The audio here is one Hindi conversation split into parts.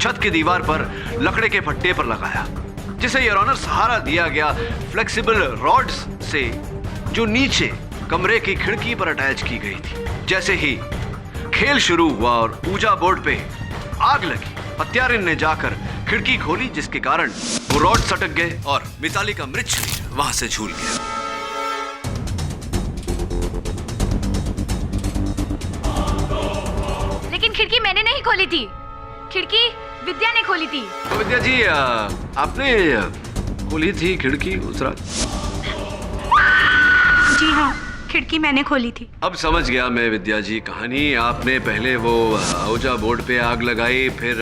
छत की दीवार पर लकड़े के फट्टे पर लगाया, जिसे योर ऑनर सहारा दिया गया फ्लेक्सिबल रॉड्स से जो नीचे कमरे की खिड़की पर अटैच की गई थी। जैसे ही खेल शुरू हुआ और ऊजा बोर्ड पे आग लगी, हत्यारे ने जाकर खिड़की खोली, जिसके कारण वो रॉड सटक गए और मिताली का मृत शरीर वहां से झूल गया। लेकिन खिड़की मैंने नहीं खोली थी, खिड़की विद्या ने खोली थी। तो विद्या जी, आपने खोली थी खिड़की उस रात? जी हाँ, खिड़की मैंने खोली थी। अब समझ गया मैं विद्या जी कहानी। आपने पहले वो ऊजा बोर्ड पे आग लगाई, फिर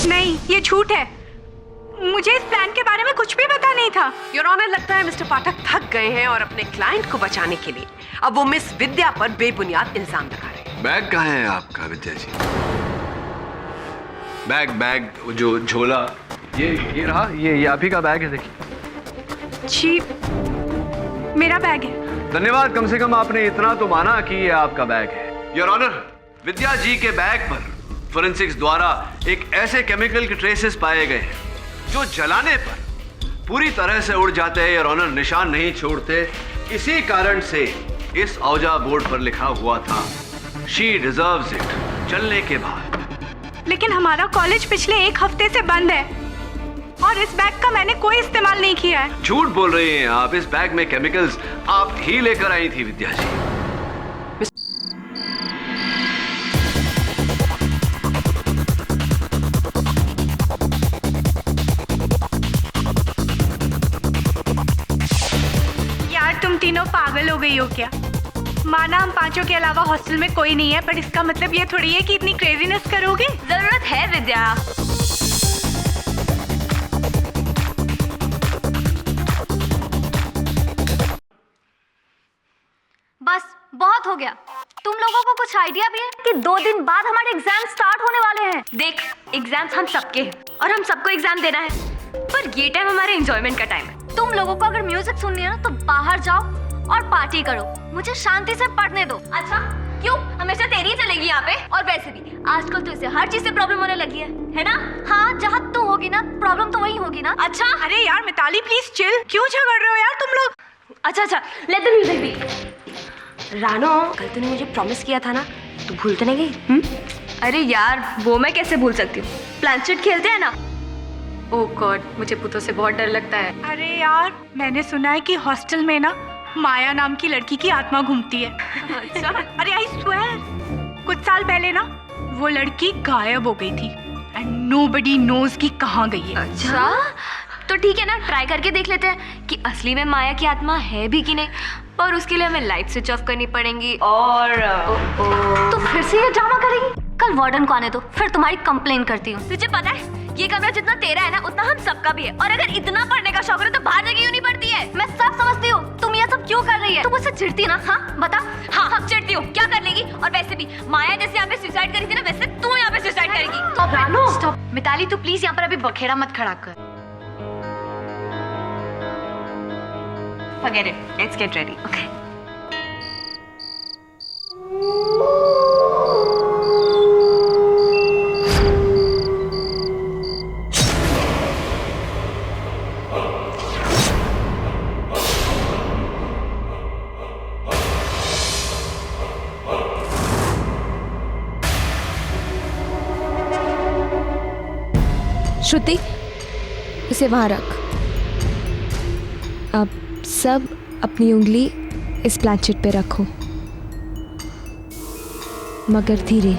नहीं, ये झूठ है। मुझे इस प्लान के बारे में कुछ भी पता नहीं था। योर ऑनर, लगता है मिस्टर पाठक थक गए हैं और अपने क्लाइंट को बचाने के लिए अब वो मिस विद्या पर बेबुनियाद इल्जाम लगा रहे हैं। बैग कहाँ है आपका विद्या जी? बैग जो झोला, ये रहा, ये आप ही का बैग है, देखिए। जी, मेरा बैग है। धन्यवाद, कम से कम आपने इतना तो माना कि ये आपका बैग है। योर ऑनर, विद्या जी के बैग पर फोरेंसिक्स द्वारा एक ऐसे केमिकल के ट्रेसेस पाए गए हैं जो जलाने पर पूरी तरह से उड़ जाते हैं। योर ऑनर, निशान नहीं छोड़ते। इसी कारण से इस औजा बोर्ड पर लिखा हुआ था, शी डिजर्व्स इट, चलने के बाद। लेकिन हमारा कॉलेज पिछले 1 हफ्ते से बंद है और इस बैग का मैंने कोई इस्तेमाल नहीं किया है। झूठ बोल रही हैं आप। इस बैग में केमिकल्स आप ही लेकर आई थी विद्या जी। यार, तुम तीनों पागल हो गई हो क्या? माना हम पांचों के अलावा हॉस्टल में कोई नहीं है, पर इसका मतलब ये थोड़ी है कि इतनी क्रेजीनेस करोगे। जरूरत है विद्या। बस बहुत हो गया। तुम लोगों को कुछ आइडिया भी है कि 2 दिन बाद हमारे एग्जाम स्टार्ट होने वाले हैं? देख, एग्जाम्स हम सबके हैं और हम सबको एग्जाम देना है, पर ये टाइम हमारे एंजॉयमेंट का टाइम है। तुम लोगों को अगर म्यूजिक सुननी है ना तो बाहर जाओ और पार्टी करो, मुझे शांति से पढ़ने दो। अच्छा, क्यों हमेशा तेरी ही चलेगी यहाँ पे? और वैसे भी आजकल तो इसे हर चीज से प्रॉब्लम होने लगी है ना? हाँ, जहाँ तू होगी ना प्रॉब्लम तो वही होगी ना। अच्छा, अरे यार मिताली प्लीज चिल, क्यों झगड़ रहे हो यार तुम लोग? अच्छा, लेट द म्यूजिक बी। रानो, कल तूने मुझे प्रॉमिस किया था ना, तू भूल तो नहीं गई? अरे यार, वो मैं कैसे भूल सकती हूँ? प्लानचेट खेलते हैं ना। ओह गॉड, मुझे भूतों से बहुत डर लगता है। अरे यार, मैंने सुना है कि हॉस्टल में ना माया नाम की लड़की की आत्मा घूमती है। अच्छा? अरे आई स्वेयर, कुछ साल पहले ना वो लड़की गायब हो गई थी एंड नोबडी नोज कि कहाँ गई है। अच्छा, तो ठीक है ना, ट्राई करके देख लेते हैं कि असली में माया की आत्मा है भी कि नहीं। और उसके लिए हमें लाइट स्विच ऑफ करनी पड़ेगी और तो फिर से ये ड्रामा करेगी। कल वार्डन को आने दो, फिर तुम्हारी कंप्लेन करती हूँ। तुझे पता है ये कमरा जितना तेरा है ना उतना हम सबका भी है, और अगर इतना पढ़ने का शौक है तो बाहर जगह क्यों नहीं पड़ती है? मैं सब समझती हूँ, तुम ये सब क्यों कर रही है? तुम मुझसे चिढ़ती ना? हाँ बता। हाँ, चिढ़ती हूँ, क्या कर लेगी? और वैसे भी माया जैसे यहाँ पे सुसाइड करी थी ना, वैसे तू यहाँ पे सुसाइड करेगी। स्टॉप मिताली, तू प्लीज यहाँ पर अभी बखेड़ा मत खड़ा कर। Forget it. Let's get ready. Okay. श्रुति, इसे वहां रख। अब सब अपनी उंगली इस प्लानचेट पे रखो, मगर धीरे।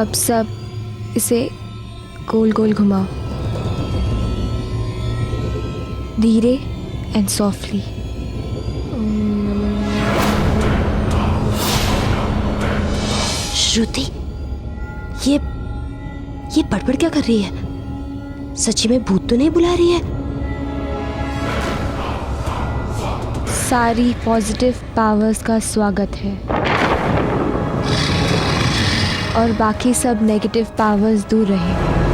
अब सब इसे गोल गोल घुमाओ, धीरे एंड सॉफ्टली। श्रुति, ये बड़बड़ क्या कर रही है? सच्ची में भूत तो नहीं बुला रही है? सारी पॉजिटिव पावर्स का स्वागत है। और बाकी सब नेगेटिव पावर्स दूर रहे।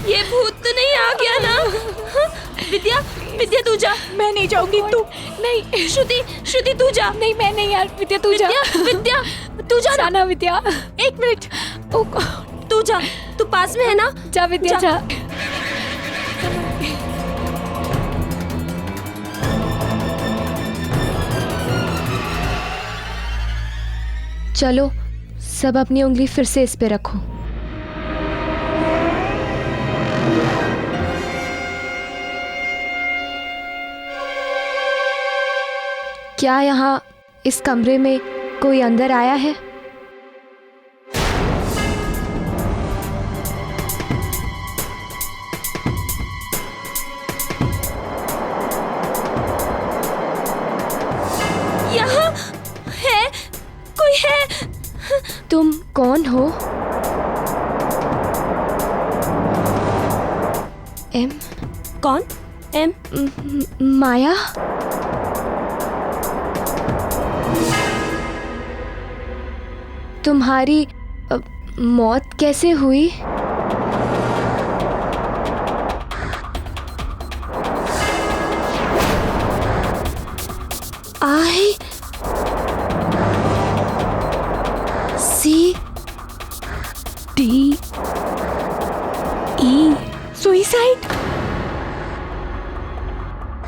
ये भूत तो नहीं आ गया ना? विद्या, विद्या तू जा। मैं नहीं जाऊंगी। तू नहीं, श्रुति, श्रुति तू जा। नहीं, मैं नहीं यार। विद्या तू जा। विद्या तू जा ना। जाना विद्या। एक मिनट। ओ तू जा, तू पास में है ना? जा विद्या जा। चलो सब अपनी उंगली फिर से इस पे रखो। क्या यहाँ इस कमरे में कोई अंदर आया है? यहाँ है, कोई है? तुम कौन हो? एम? कौन? एम? माया? तुम्हारी मौत कैसे हुई? I C D E suicide.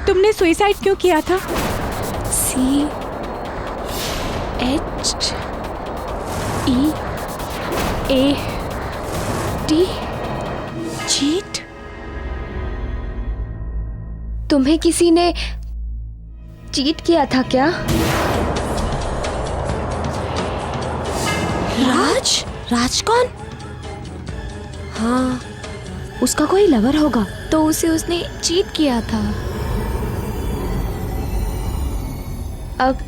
तुमने सुइसाइड क्यों किया था? C H E A T cheat. तुम्हें किसी ने चीट किया था क्या? राज? राज कौन? हाँ, उसका कोई लवर होगा। तो उसे उसने चीट किया था। अब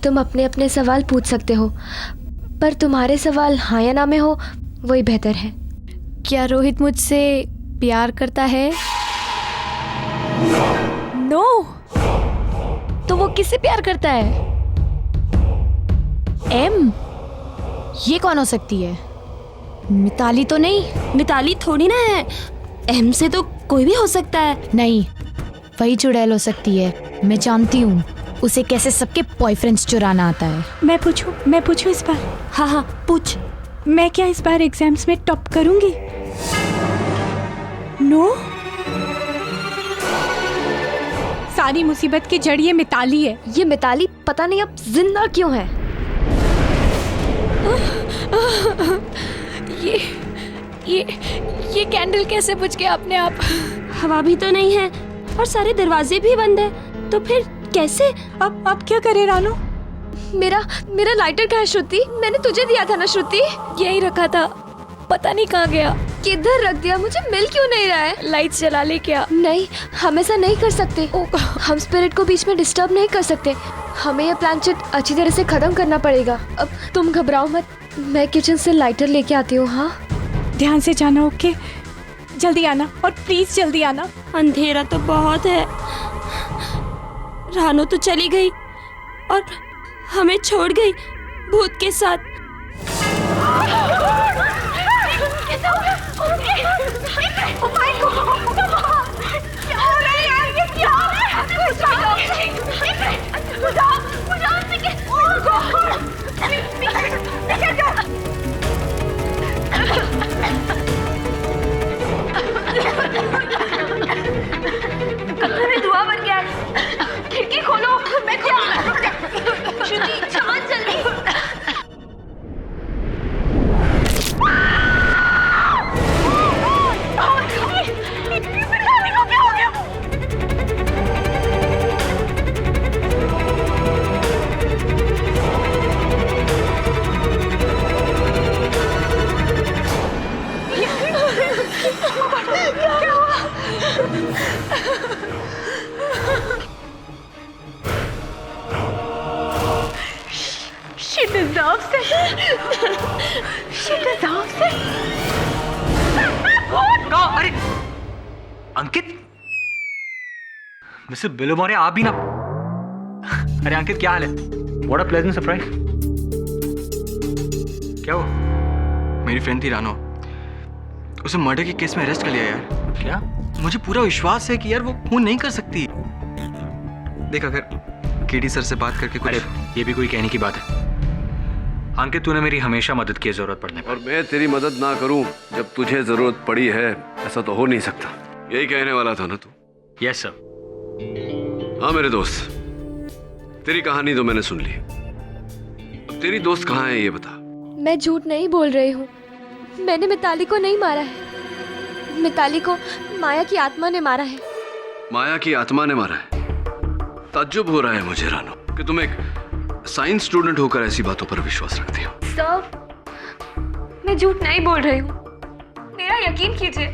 तुम अपने अपने सवाल पूछ सकते हो, पर तुम्हारे सवाल हाँ या ना में हो वही बेहतर है। क्या रोहित मुझसे प्यार करता है? नो। तो वो किससे प्यार करता है? एम? ये कौन हो सकती है? मिताली तो नहीं? मिताली थोड़ी ना है। एम से तो कोई भी हो सकता है। नहीं, वही चुड़ैल हो सकती है। मैं जानती हूँ उसे कैसे सबके बॉयफ्रेंड्स चुराना आता है। मैं पूछूं इस बार? हाँ हाँ पूछ। मैं क्या इस बार एग्जाम्स में टॉप करूंगी? नो। सारी मुसीबत की जड़ ये मिताली है। ये मिताली पता नहीं अब जिंदा क्यों है। ये कैंडल कैसे बुझ गया अपने आप? हवा भी तो नहीं है और सारे दरवाजे भी बंद है, तो फिर कैसे? अब क्या करे रानू? मेरा लाइटर कहाँ है श्रुति? मैंने तुझे दिया था ना श्रुति? यही रखा था, पता नहीं कहाँ गया। किधर रख दिया? मुझे मिल क्यों नहीं रहा है? लाइट जला ले क्या? नहीं, हम ऐसा नहीं कर सकते। हम स्पिरिट को बीच में डिस्टर्ब नहीं कर सकते। हमें ये प्लानचेट अच्छी तरह से खत्म करना पड़ेगा। अब तुम घबराओ मत, मैं किचन से लाइटर लेके आती हूँ। हाँ, ध्यान से जाना। ओके, जल्दी आना और प्लीज जल्दी आना। अंधेरा तो बहुत है। रानू तो चली गई और हमें छोड़ गई भूत के साथ। कमरे में धुआं भर गया है। खिड़की खोलो। मैं श्रुति, सामान जल्दी। इंतजाम से। अरे अंकित, मिस्टर बिलोमोरे आप भी ना। अरे अंकित क्या हाल है? What a pleasant surprise. क्या हुआ? मेरी फ्रेंड थी रानो, उसे मर्डर के केस में अरेस्ट कर लिया यार। क्या? मुझे पूरा विश्वास है कि यार वो खून नहीं कर सकती। देख अगर केडी सर से बात करके कुछ। अरे ये भी कोई कहने की बात है? अंकित तूने मेरी हमेशा मदद की है जरूरत पड़ने पर। और मैं तेरी मदद ना करूं जब तुझे जरूरत पड़ी है, ऐसा तो हो नहीं सकता। यही कहने वाला था ना तू? Yes sir. हाँ मेरे दोस्त, तेरी कहानी तो मैंने सुन ली। अब तेरी दोस्त कहाँ है ये बता। मैं झूठ नहीं बोल रही हूँ। मैंने मिताली को नहीं मारा है। मिताली को माया की आत्मा ने मारा है। माया की आत्मा ने मारा है? ताज्जुब हो रहा है मुझे रानो कि तुम एक साइंस स्टूडेंट होकर ऐसी बातों पर विश्वास रखती हो। सर, मैं झूठ नहीं बोल रही हूँ। मेरा यकीन कीजिए,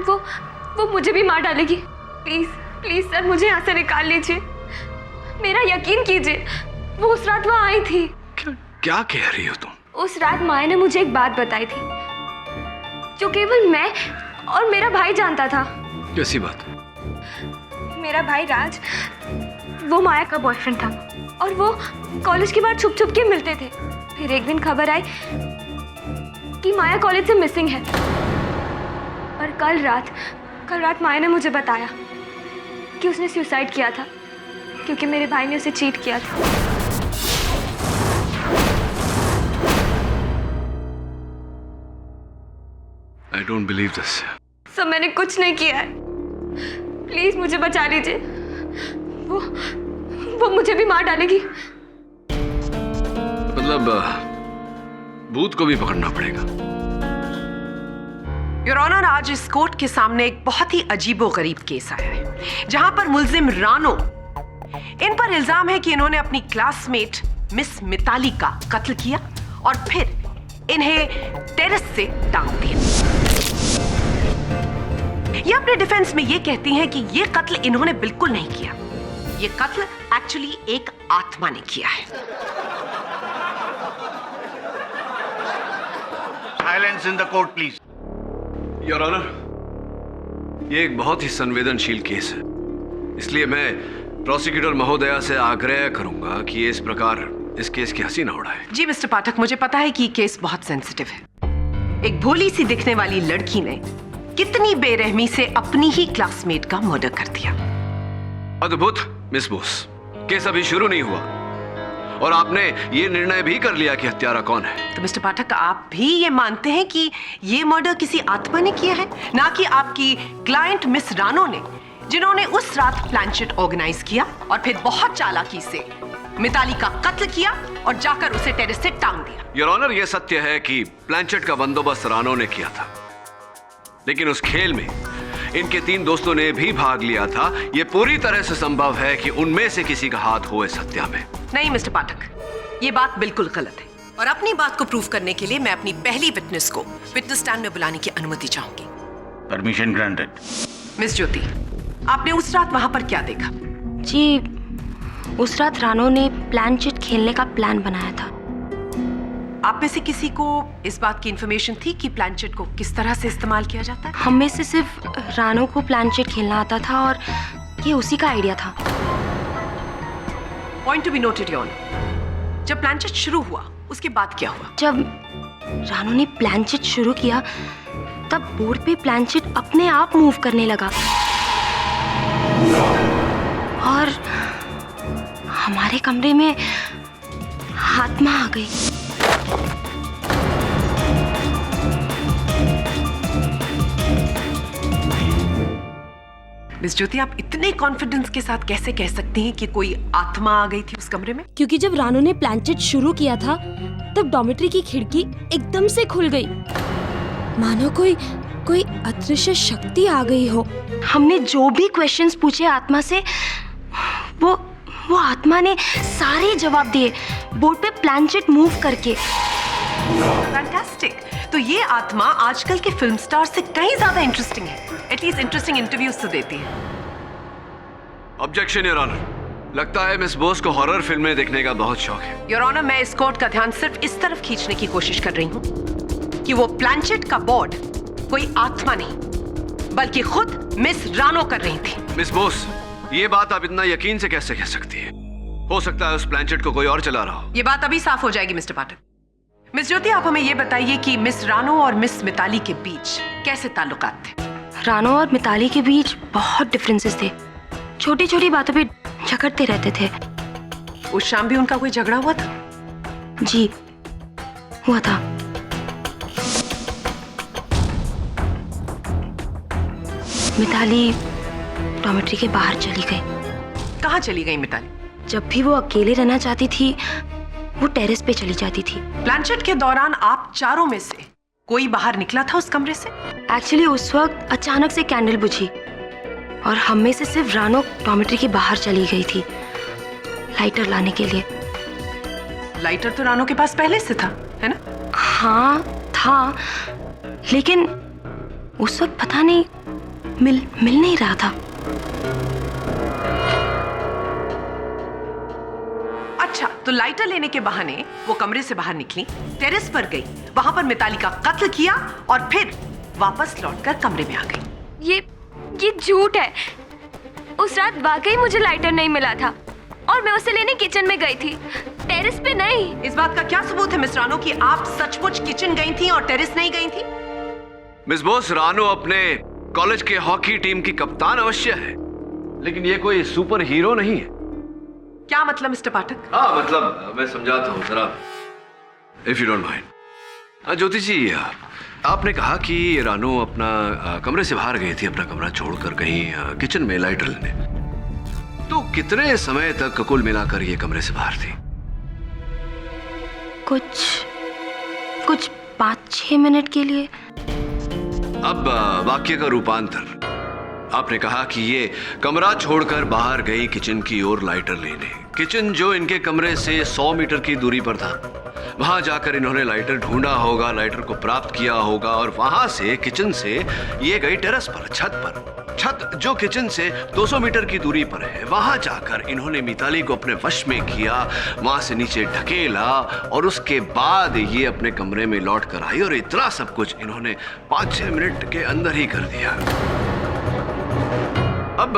वो मुझे भी मार डालेगी। प्लीज प्लीज सर, मुझे यहाँ से निकाल लीजिए। मेरा यकीन कीजिए, वो उस रात वहाँ आई थी। क्या कह रही हो तुम? उस रात माया ने मुझे एक बात बताई थी जो केवल मैं और मेरा भाई जानता था। कैसी बात? मेरा भाई राज, वो माया का बॉयफ्रेंड था और वो कॉलेज के बाद छुप छुप के मिलते थे। फिर एक दिन खबर आई कि माया कॉलेज से मिसिंग है। और कल रात माया ने मुझे बताया कि उसने सुसाइड किया था क्योंकि मेरे भाई ने उसे चीट किया था। I don't believe this. सब मैंने कुछ नहीं किया है। प्लीज मुझे बचा लीजिए। वो मुझे भी मार डालेगी। मतलब भूत को भी पकड़ना पड़ेगा। योर ऑनर, आज इस कोर्ट के सामने एक बहुत ही अजीबोगरीब केस आया है जहां पर मुल्जिम रानो, इन पर इल्जाम है कि इन्होंने अपनी क्लासमेट मिस मिताली का कत्ल किया और फिर इन्हें टेरेस से टांग दिया। ये अपने डिफेंस में ये कहती हैं कि ये कत्ल इन्होंने बिल्कुल नहीं किया। ये कत्ल एक्चुअली एक आत्मा ने किया है। Silence in the court, please. Your honour, ये एक बहुत ही संवेदनशील केस है, इसलिए मैं प्रोसिक्यूटर महोदया से आग्रह करूंगा कि इस प्रकार इस केस की हंसी ना उड़ाए। जी मिस्टर पाठक, मुझे पता है कि केस बहुत सेंसिटिव है। एक भोली सी दिखने वाली लड़की ने कितनी बेरहमी से अपनी ही क्लासमेट का मर्डर कर दिया। अद्भुत मिस बोस, केस अभी शुरू नहीं हुआ और आपने ये निर्णय भी कर लिया कि हत्यारा कौन है। तो मिस्टर पाठक, आप भी ये मानते हैं कि ये मर्डर किसी आत्मा ने किया है, ना कि आपकी क्लाइंट मिस रानो ने, जिन्होंने उस रात प्लानचेट ऑर्गेनाइज किया और फिर बहुत चालाकी से मिताली का कत्ल किया और जाकर उसे टेरेस से टांग दिया। योर ऑनर, यह सत्य है कि प्लानचेट का बंदोबस्त रानो ने किया था, लेकिन उस खेल में इनके 3 दोस्तों ने भी भाग लिया था। यह पूरी तरह से संभव है कि उनमें से किसी का हाथ हो इस हत्या में। नहीं मिस्टर पाठक, ये बात बिल्कुल गलत है और अपनी बात को प्रूव करने के लिए मैं अपनी पहली विटनेस को विटनेस स्टैंड में बुलाने की अनुमति चाहूंगी। Permission granted. मिस ज्योति, आपने उस रात वहां पर क्या देखा? जी, उस रात रानो ने प्लानचेट खेलने का प्लान बनाया था। आप में से किसी को इस बात की इंफॉर्मेशन थी कि प्लानचेट को किस तरह से इस्तेमाल किया जाता है? हम में से सिर्फ रानो को प्लानचेट खेलना आता था और ये उसी का आइडिया था। Point to be noted your honour. जब प्लानचेट शुरू हुआ उसके बाद क्या हुआ? जब रानो ने प्लानचेट शुरू किया तब बोर्ड पे प्लानचेट अपने आप मूव करने लगा और हमारे कमरे में आत्मा आ गई। मिस ज्योति, आप इतने कॉन्फिडेंस के साथ कैसे कह सकती हैं कि कोई आत्मा आ गई थी उस कमरे में? क्योंकि जब रानो ने प्लानचेट शुरू किया था तब डॉर्मेट्री की खिड़की एकदम से खुल गई, मानो कोई अदृश्य शक्ति आ गई हो। हमने जो भी क्वेश्चंस पूछे आत्मा से, वो आत्मा ने सारे जवाब दिए बोर्ड पे प्लानचेट मूव करके। फैंटास्टिक। तो ये आत्मा आजकल के फिल्म स्टार से कहीं ज्यादा इंटरेस्टिंग है। एटलीस्ट इंटरेस्टिंग इंटरव्यूज तो देती है। ऑब्जेक्शन योर ऑनर, लगता है मिस बोस को हॉरर फिल्में देखने का बहुत शौक है। योर ऑनर, मैं इस कोर्ट का ध्यान सिर्फ इस तरफ खींचने की कोशिश कर रही हूँ कि वो प्लानचेट का बोर्ड कोई आत्मा नहीं बल्कि खुद मिस रानो कर रही थी। मिस बोस, ये बात आप इतना यकीन से कैसे कह सकती है? हो सकता है उस प्लानचेट को कोई और चला रहा हो। ये बात अभी साफ हो जाएगी मिस्टर पाठक। मिस ज्योति, आप हमें ये बताइए कि मिस रानो और मिस मिताली के बीच कैसे ताल्लुकात थे? रानो और मिताली के बीच बहुत डिफरेंसेस थे। छोटी छोटी बातों पे झगड़ते रहते थे। उस शाम भी उनका कोई झगड़ा हुआ था? जी, हुआ था। मिताली डॉर्मेट्री के बाहर चली गई। कहाँ चली गई मिताली? जब भी वो अकेले रहना चाहती थी, वो टेरेस पे चली जाती थी। प्लानचेट के दौरान आप चारों में से कोई बाहर निकला था उस कमरे से? एक्चुअली उस वक्त अचानक से कैंडल बुझी और हम में से सिर्फ रानो डॉर्मेट्री के बाहर चली गई थी लाइटर लाने के लिए। लाइटर तो रानो के पास पहले से था, है ना? हाँ था, लेकिन उस वक्त पता नहीं मिल नहीं रहा था। अच्छा, तो लाइटर लेने के बहाने वो कमरे से बाहर निकली, टेरेस पर गई, वहां पर मिताली का कत्ल किया और फिर वापस लौटकर कमरे में आ गई। ये झूठ है। उस रात वाकई मुझे लाइटर नहीं मिला था और मैं उसे लेने किचन में गई थी, टेरेस पे नहीं। इस बात का क्या सबूत है मिस रानो कि आप सचमुच किचन गई थी और टेरेस नहीं गई थी? मिस बोस, रानो अपने कॉलेज के हॉकी टीम की कप्तान अवश्य है, लेकिन ये कोई सुपर हीरो नहीं है। क्या मतलब मिस्टर पाठक? हाँ, मतलब मैं समझाता हूँ जरा, इफ यू डोंट माइंड। ज्योति जी, आपने कहा कि रानो अपना कमरे से बाहर गई थी, अपना कमरा छोड़कर कहीं किचन में लाइटर लेने। तो कितने समय तक कुल मिलाकर ये कमरे से बाहर थी? कुछ 5-6 मिनट के लिए। अब वाक्य का रूपांतर। आपने कहा कि ये कमरा छोड़कर बाहर गई किचन की ओर लाइटर लेने। किचन जो इनके कमरे से 100 मीटर की दूरी पर था, वहां जाकर इन्होंने लाइटर ढूंढा होगा, लाइटर को प्राप्त किया होगा और वहां से किचन से ये गई टेरेस पर, छत जो किचन से 200 मीटर की दूरी पर है। वहां जाकर इन्होंने मिताली को अपने वश में किया, वहां से नीचे ढकेला और उसके बाद ये अपने कमरे में लौट कर आई और इतना सब कुछ इन्होंने 5-6 मिनट के अंदर ही कर दिया। अब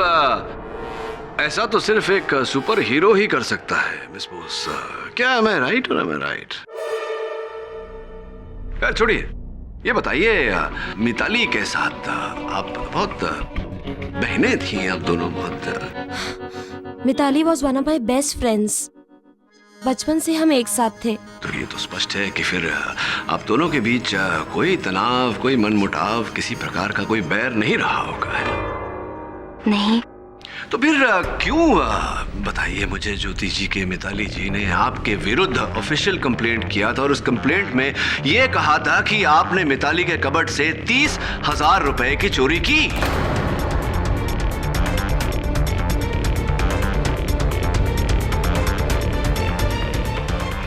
ऐसा तो सिर्फ एक सुपर हीरो ही कर सकता है मिस बोस। क्या मैं राइट और मैं राइट? खैर छोड़िए, ये बताइए, मिताली के साथ आप बहुत बहनें थी, आप दोनों बहुत। Mitali was one of my best friends. बचपन से हम एक साथ थे। तो ये तो स्पष्ट है कि फिर आप दोनों के बीच कोई तनाव, कोई मनमुटाव, किसी प्रकार का कोई बैर नहीं रहा होगा, है? नहीं। तो फिर क्यों, बताइए मुझे ज्योति जी के मिताली जी ने आपके विरुद्ध ऑफिशियल कंप्लेंट किया था और उस कंप्लेंट में यह कहा था कि आपने मिताली के कबर्ड से 30,000 रुपए की चोरी की।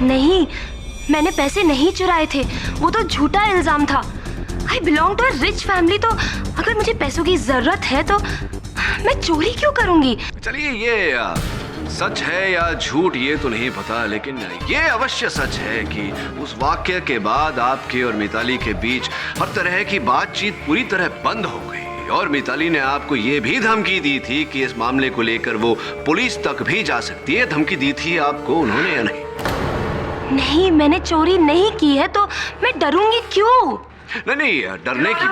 नहीं, मैंने पैसे नहीं चुराए थे, वो तो झूठा इल्जाम था। I belong to a rich family, तो अगर मुझे पैसों की जरूरत है तो मैं चोरी क्यों करूंगी? चलिए, ये सच है या झूठ ये तो नहीं पता, लेकिन ये अवश्य सच है कि उस वाक्य के बाद आपके और मिताली के बीच हर तरह की बातचीत पूरी तरह बंद हो गई और मिताली ने आपको ये भी धमकी दी थी कि इस मामले को लेकर वो पुलिस तक भी जा सकती है। धमकी दी थी आपको उन्होंने या नहीं? नहीं, मैंने चोरी नहीं की है, तो मैं डरूंगी क्यों? नहीं, डरने की।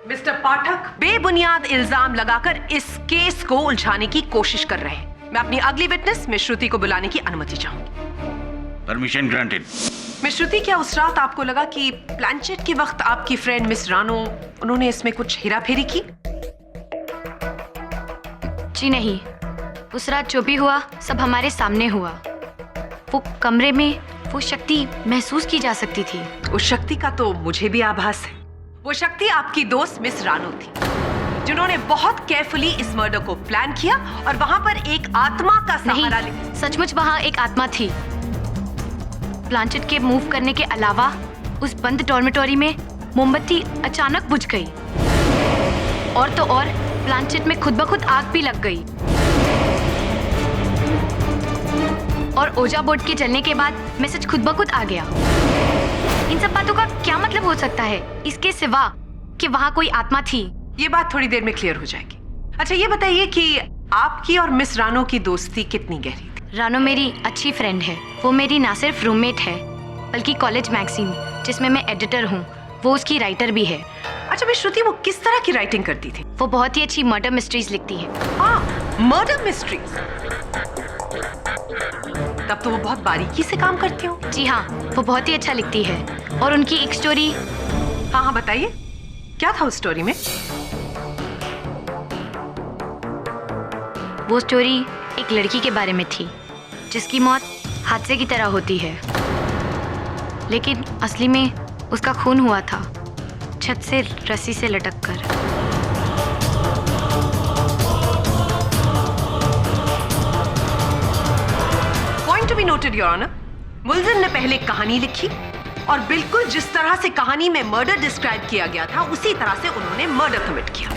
मिस्टर पाठक बेबुनियाद इल्जाम लगाकर इस केस को उलझाने की कोशिश कर रहे हैं। मैं अपनी अगली विटनेस मिस श्रुति को बुलाने की अनुमति चाहूंगी। Permission granted. मिस श्रुति, क्या उस रात आपको लगा कि प्लानचेट के वक्त आपकी फ्रेंड मिस रानो, उन्होंने इसमें कुछ हेराफेरी की? जी नहीं, उस रात जो भी हुआ सब हमारे सामने हुआ। वो कमरे में वो शक्ति महसूस की जा सकती थी। उस शक्ति का तो मुझे भी आभास है। वो शक्ति आपकी दोस्त मिस रानो थी, जिन्होंने बहुत केयरफुली इस मर्डर को प्लान किया और वहां पर एक आत्मा का सहारा ले। सचमुच वहां एक आत्मा थी। प्लानचेट के मूव करने के अलावा उस बंद डॉर्मेटोरी में मोमबत्ती अचानक बुझ गई और तो और प्लानचेट में खुद ब खुद आग भी लग गई और ओजा बोर्ड के जलने के बाद मैसेज खुद ब खुद आ गया। इन सब बातों का क्या मतलब हो सकता है, इसके सिवा कि वहाँ कोई आत्मा थी? ये बात थोड़ी देर में क्लियर हो जाएगी। अच्छा ये बताइए कि आपकी और मिस रानो की दोस्ती कितनी गहरी थी? रानो मेरी अच्छी फ्रेंड है। वो मेरी ना सिर्फ रूममेट है बल्कि कॉलेज मैगजीन जिसमें मैं एडिटर हूँ, वो उसकी राइटर भी है। अच्छा मिस श्रुति, वो किस तरह की राइटिंग करती थी? वो बहुत ही अच्छी मर्डर मिस्ट्रीज लिखती है। Murder mysteries? तब तो वो बहुत बारीकी से काम करती हो। जी हाँ, वो बहुत ही अच्छा लिखती है। और उनकी एक स्टोरी। हाँ बताइए, क्या था उस स्टोरी में? वो स्टोरी एक लड़की के बारे में थी जिसकी मौत हादसे की तरह होती है, लेकिन असली में उसका खून हुआ था छत से रस्सी से लटक कर। Point to be noted your honour, मुल्जिम ने पहले कहानी लिखी और बिल्कुल जिस तरह से कहानी में मर्डर डिस्क्राइब किया गया था उसी तरह से उन्होंने मर्डर कमिट किया।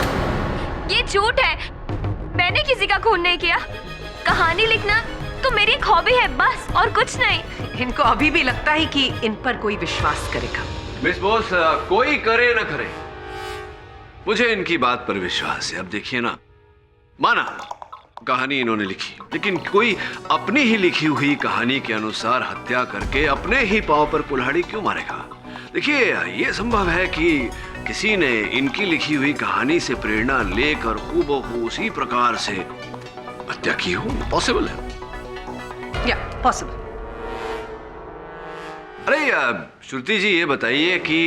ये झूठ है, मैंने किसी का खून नहीं किया। कहानी लिखना तो मेरी एक हॉबी है बस, और कुछ नहीं। इनको अभी भी लगता है कि इन पर कोई विश्वास करेगा। मिस बोस, कोई करे ना करे, मुझे इनकी बात पर विश्वास है। अब देखिए ना, माना कहानी इन्होंने लिखी, लेकिन कोई अपनी ही लिखी हुई कहानी के अनुसार हत्या करके अपने ही पांव पर कुल्हाड़ी क्यों मारेगा? देखिए, यह संभव है कि किसी ने इनकी लिखी हुई कहानी से प्रेरणा लेकर हूबहू उसी प्रकार से हत्या की हो। पॉसिबल है। या पॉसिबल। अरे श्रुति जी, ये बताइए कि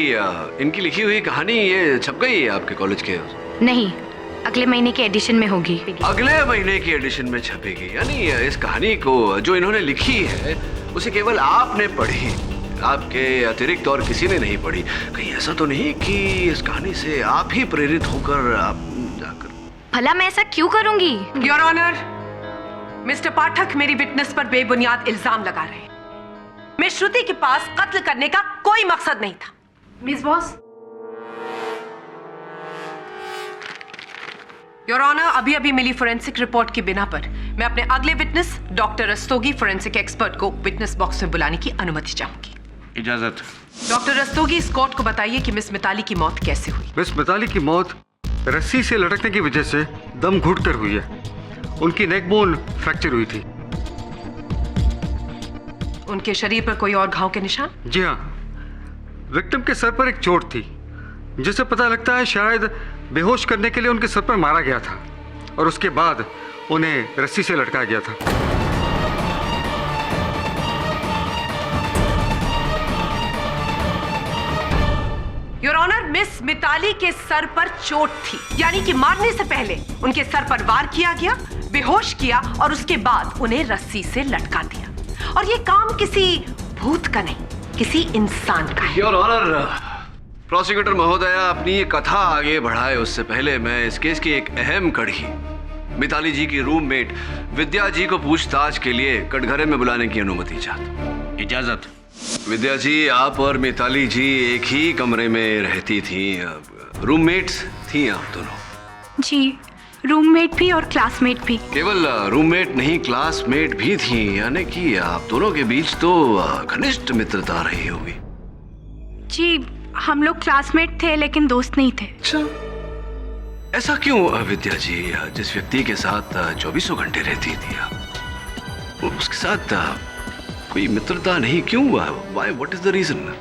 इनकी लिखी हुई कहानी ये छप गई है आपके कॉलेज के? नहीं, अगले महीने के एडिशन में होगी। अगले महीने की एडिशन में छपेगी? यानी इस कहानी को जो इन्होंने लिखी है उसे केवल आपने पढ़ी, आपके अतिरिक्त और किसी ने नहीं पढ़ी? कहीं ऐसा तो नहीं कि इस कहानी से आप ही प्रेरित होकर आप जाकर? भला मैं ऐसा क्यों करूंगी? योर ऑनर, मिस्टर पाठक मेरी विटनेस पर बेबुनियाद इल्जाम लगा रहे हैं। मिस श्रुति के पास कत्ल करने का कोई मकसद नहीं था। मिस बॉस, योर ऑनर, अभी अभी मिली फोरेंसिक रिपोर्ट की बिना पर मैं अपने अगले witness doctor Rastogi, forensic expert को विटनेस बॉक्स में बुलाने की अनुमति चाहूंगी। इजाजत। डॉक्टर रस्तोगी, इस कोर्ट को बताइए कि मिस मिताली की मौत कैसे हुई? मिस मिताली की मौत रस्सी से लटकने की वजह से दम घुटकर हुई है। उनकी नेक बोन फ्रैक्चर हुई थी। उनके शरीर पर कोई और घाव के निशान? जी हाँ, विक्टिम के सर पर एक चोट थी जिससे पता लगता है शायद बेहोश करने के लिए उनके सर पर मारा गया था और उसके बाद उन्हें रस्सी से लटकाया गया था। योर ऑनर, मिस मिताली के सर पर चोट थी, यानी कि मारने से पहले उनके सर पर वार किया गया, बेहोश किया और उसके बाद उन्हें रस्सी से लटका दिया। और ये काम किसी भूत का नहीं, किसी इंसान का है। योर ऑनर, प्रोसिक्यूटर महोदया अपनी ये कथा आगे बढ़ाए उससे पहले मैं इस केस की एक अहम कड़ी, मिताली जी की रूममेट विद्या जी को पूछताछ के लिए कटघरे में बुलाने की अनुमति चाहता हूं। इजाजत। विद्या जी, आप और मिताली जी एक ही कमरे में रहती थी, रूममेट्स थी आप दोनों? जी, रूममेट भी और क्लासमेट भी। केवल रूममेट नहीं, क्लासमेट भी थी, यानी कि आप दोनों के बीच तो घनिष्ठ मित्रता रही होगी। जी, हम लोग क्लासमेट थे लेकिन दोस्त नहीं थे। अच्छा, ऐसा क्यों विद्या जी? जिस व्यक्ति के साथ 24 घंटे रहती थी आप, उसके साथ कोई मित्रता नहीं क्यों? Why, what is the reason?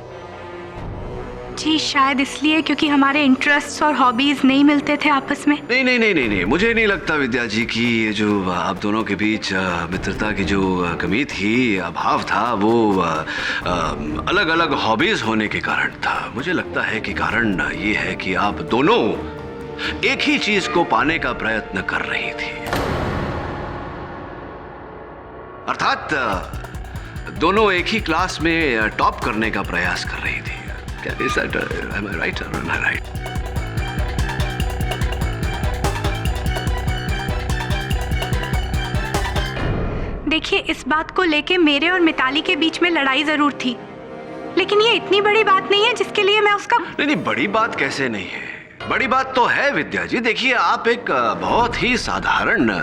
जी, शायद इसलिए क्योंकि हमारे इंटरेस्ट्स और हॉबीज नहीं मिलते थे आपस में। नहीं नहीं नहीं नहीं नहीं, मुझे नहीं लगता विद्या जी कि ये जो आप दोनों के बीच मित्रता की जो कमी थी, अभाव था, वो अलग अलग हॉबीज होने के कारण था। मुझे लगता है कि कारण ये है कि आप दोनों एक ही चीज को पाने का प्रयत्न कर रही थी, अर्थात दोनों एक ही क्लास में टॉप करने का प्रयास कर रही थी। Is that, am I right or am I right? देखिए, इस बात को लेके मेरे और मिताली के बीच में लड़ाई जरूर थी, लेकिन ये इतनी बड़ी बात नहीं है जिसके लिए मैं उसका... नहीं, बड़ी बात कैसे नहीं है? बड़ी बात तो है विद्या जी। देखिए, आप एक बहुत ही साधारण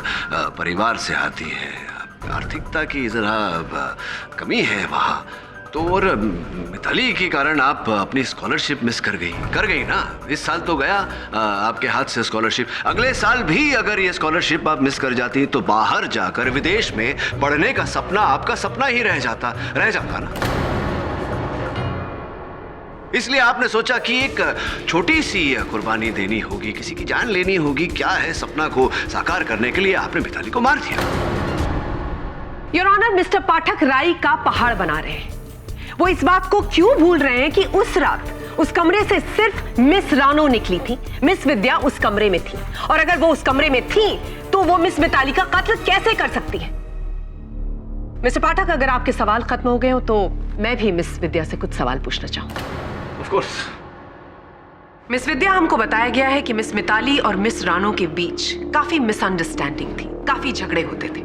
परिवार से आती है, आर्थिकता की जरा कमी है वहाँ, तो और मिताली के कारण आप अपनी स्कॉलरशिप मिस कर गई ना। इस साल तो गया आपके हाथ से स्कॉलरशिप। अगले साल भी अगर ये स्कॉलरशिप आप मिस कर जाती तो बाहर जाकर विदेश में पढ़ने का सपना आपका सपना ही रह जाता ना। इसलिए आपने सोचा कि एक छोटी सी कुर्बानी देनी होगी, किसी की जान लेनी होगी। क्या है, सपना को साकार करने के लिए आपने मिताली को मार दिया। योर ऑनर, मिस्टर पाठक राई का पहाड़ बना रहे हैं। वो इस बात को क्यों भूल रहे हैं कि उस रात उस कमरे से सिर्फ मिस रानो निकली थी, मिस विद्या उस कमरे में थी। और अगर वो उस कमरे में थी तो वो मिस मिताली का कत्ल कैसे कर सकती है? मिस्टर पाठक, अगर आपके सवाल खत्म हो गए हो तो मैं भी मिस विद्या से कुछ सवाल पूछना चाहूंगी। Of course. मिस विद्या, हमको बताया गया है कि मिस मिताली और मिस रानो के बीच काफी मिसअंडरस्टैंडिंग थी, काफी झगड़े होते थे।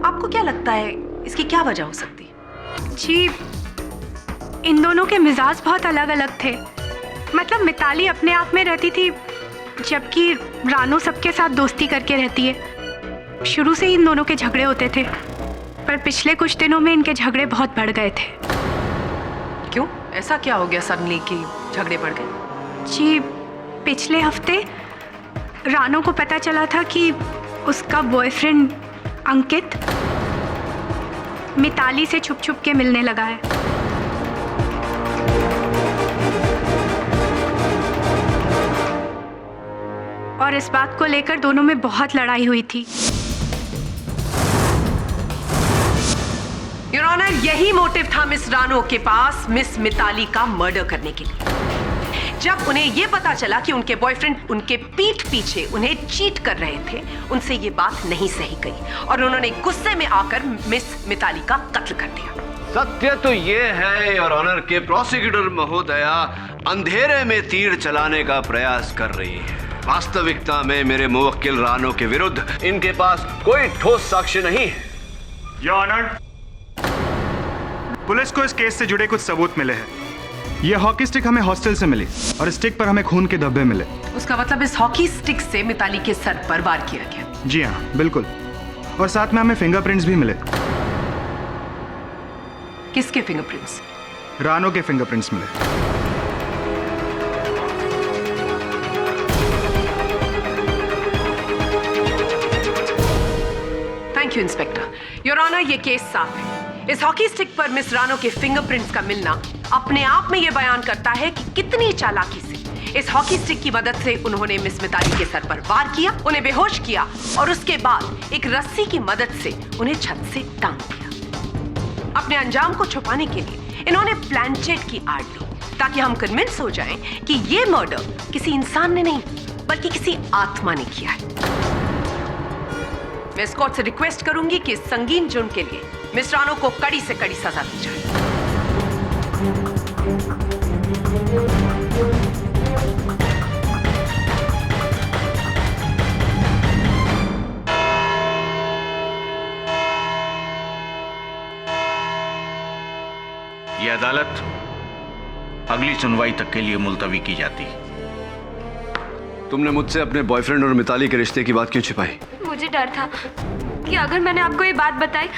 आपको क्या लगता है इसकी क्या वजह हो सकती है? जी, इन दोनों के मिजाज बहुत अलग अलग थे। मतलब मिताली अपने आप में रहती थी, जबकि रानो सबके साथ दोस्ती करके रहती है। शुरू से ही इन दोनों के झगड़े होते थे, पर पिछले कुछ दिनों में इनके झगड़े बहुत बढ़ गए थे। क्यों? ऐसा क्या हो गया सडनली कि झगड़े बढ़ गए? जी, पिछले हफ्ते रानो को पता चला था कि उसका बॉयफ्रेंड अंकित मिताली से छुप छुप के मिलने लगा है। और इस बात को लेकर दोनों में बहुत लड़ाई हुई थी। योर ऑनर, यही मोटिव था मिस रानो के पास मिस मिताली का मर्डर करने के लिए। जब उन्हें यह पता चला कि उनके बॉयफ्रेंड उनके पीठ पीछे उन्हें चीट कर रहे थे, उनसे ये बात नहीं सही गई और उन्होंने गुस्से में आकर मिस मिताली का कत्ल कर दिया। सत्य तो ये है योर ऑनर के प्रोसिक्यूटर महोदया अंधेरे में तीर चलाने का प्रयास कर रही है। वास्तविकता में मेरे मुवक्किल रानो के विरुद्ध इनके पास कोई ठोस साक्ष्य नहीं है। योर ऑनर, पुलिस को इस केस से जुड़े कुछ सबूत मिले हैं। ये हॉकी स्टिक हमें हॉस्टल से मिली और स्टिक पर हमें खून के धब्बे मिले। उसका मतलब इस हॉकी स्टिक से मिताली के सर पर वार किया गया? जी हाँ, बिल्कुल। और साथ में हमें फिंगरप्रिंट्स भी मिले। किसके फिंगरप्रिंट्स? रानो के फिंगरप्रिंट्स मिले। Thank you inspector. Your honour, ये केस साफ है। इस हॉकी स्टिक पर मिस रानो के फिंगरप्रिंट्स का मिलना अपने आप में यह बयान करता है कि कितनी चालाकी से इस हॉकी स्टिक की मदद से उन्होंने मिस मिताली के सर पर वार किया, उन्हें बेहोश किया और उसके बाद एक रस्सी की मदद से उन्हें छत से टांग दिया। अपने अंजाम को छुपाने के लिए इन्होंने प्लानचेट की आड़ ली ताकि हम कन्विंस हो जाएं कि यह मर्डर किसी इंसान ने नहीं बल्कि किसी आत्मा ने किया है। मैं इस कोर्ट से रिक्वेस्ट करूंगी कि इस संगीन जुर्म के लिए मिस रानो को कड़ी से कड़ी सजा दी जाए। ये अदालत अगली सुनवाई तक के लिए मुलतवी की जाती। तुमने मुझसे अपने बॉयफ्रेंड और मिताली के रिश्ते की बात क्यों छिपाई? मुझे डर था कि अगर मैंने आपको ये बात बताई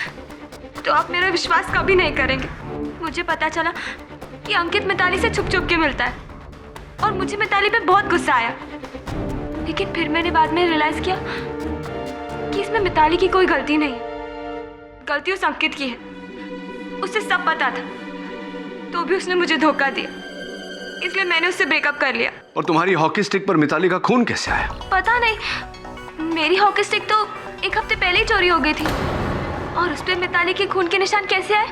तो आप मेरा विश्वास कभी नहीं करेंगे। मुझे पता चला कि अंकित मिताली से छुप छुप के मिलता है और मुझे मिताली पे बहुत गुस्सा आया। लेकिन फिर मैंने बाद में रियलाइज किया कि इसमें मिताली की कोई गलती नहीं है, गलती उस अंकित की है। उसे सब पता था तो भी उसने मुझे धोखा दिया, इसलिए मैंने उससे ब्रेकअप कर लिया। और तुम्हारी हॉकी स्टिक पर मिताली का खून कैसे आया? पता नहीं, मेरी हॉकी स्टिक तो एक हफ्ते पहले ही चोरी हो गई थी और उस पे मिताली के खून के निशान कैसे आए